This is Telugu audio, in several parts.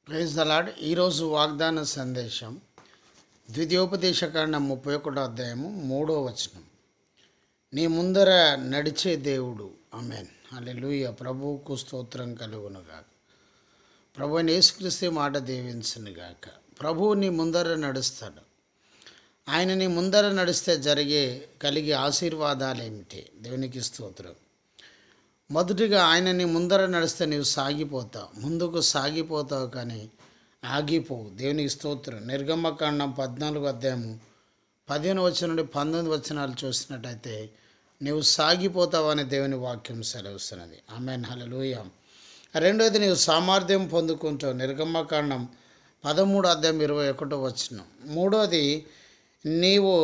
Praise the lord. ఈరోజు వాగ్దాన సందేశం ద్వితీయోపదేశకాండం 31 అధ్యాయము 3వ వచనం. నీ ముందర నడిచే దేవుడు. ఆమేన్. హల్లెలూయా. ప్రభువుకు స్తోత్రం కలుగునుగాక. ప్రభు యేసుక్రీస్తు మాట దీవించునుగాక. ప్రభువు నీ ముందర నడుస్తాడు. ఆయన నీ ముందర నడిస్తే కలిగే ఆశీర్వాదాలు ఏమిటి? దేవునికి స్తోత్రం. మొదటిగా ఆయన నీ ముందర నడిస్తే నీవు సాగిపోతావు, ముందుకు సాగిపోతావు, కానీ ఆగిపోవు. దేవునికి స్తోత్రం. నిర్గమకాండం 14 అధ్యాయము 15 వచనం నుండి 19 వచనాలు చూసినట్టయితే నీవు సాగిపోతావు అని దేవుని వాక్యం సెలవుస్తున్నది. ఆమేన్. హల్లెలూయా. రెండవది, నీవు సామర్థ్యం పొందుకుంటావు. నిర్గమకాండం 13 అధ్యాయం 21 వచనం. మూడవది, నీవు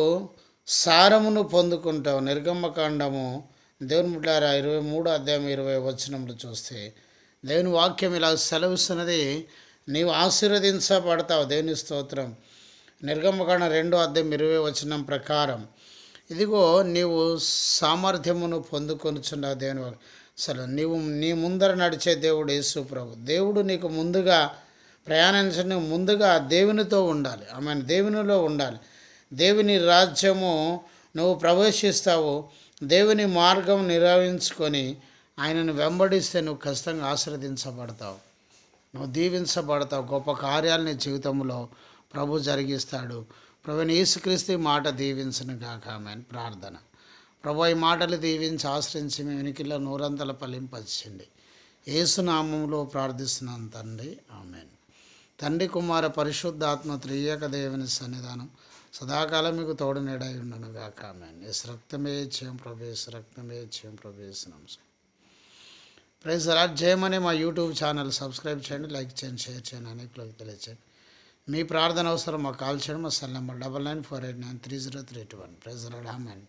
సారమును పొందుకుంటావు. నిర్గమకాండము దేవుని బిడ్డలారా 23 అధ్యాయం 20 వచనంలో చూస్తే దేవుని వాక్యం ఇలా సెలవుస్తున్నది, నీవు ఆశీర్వదించబడతావు. దేవుని స్తోత్రం. నిర్గమకాండం 2 అధ్యాయం 20 వచనం ప్రకారం ఇదిగో నీవు సామర్థ్యమును పొందుకొనుచున్నావు. దేవుని అసలు నీ ముందర నడిచే దేవుడు యేసు ప్రభు. దేవుడు నీకు ముందుగా ప్రయాణించని ముందుగా దేవునితో ఉండాలి. ఆమె దేవునిలో ఉండాలి. దేవుని రాజ్యము నువ్వు ప్రవేశిస్తావు. దేవుని మార్గం నిర్వహించుకొని ఆయనను వెంబడిస్తే నువ్వు ఖచ్చితంగా ఆశీర్వదించబడతావు, నువ్వు దీవించబడతావు. గొప్ప కార్యాలు నీ జీవితంలో ప్రభు జరిగిస్తాడు. ప్రభుని యేసుక్రీస్తు మాట దీవించను గాక. ఆమేన్. ప్రార్థన. ప్రభు ఈ మాటలు దీవించి ఆశ్రయించి మీ వెనుకల్లో నూరంతల ఫలింపచేయండి. యేసునామములో ప్రార్థిస్తున్నాను తండ్రి. ఆమేన్. తండ్రి కుమార పరిశుద్ధాత్మ త్రియేక దేవుని సన్నిధానం సదాకాలం మీకు తోడు నీడై ఉండను గాక. ఆమేన్. యేసు రక్తమే జయం ప్రభు, యేసు రక్తమే జయం ప్రభు, యేసు నామమున. Praise the Lord. జయమనే మా యూట్యూబ్ ఛానల్ సబ్స్క్రైబ్ చేయండి, లైక్ చేయండి, షేర్ చేయండి, అనేకులకు తెలియచేయండి. మీ ప్రార్థన అవసరం మాకు కాల్ చేయండి. మా cell number 9948930321. Praise the lord. Amen.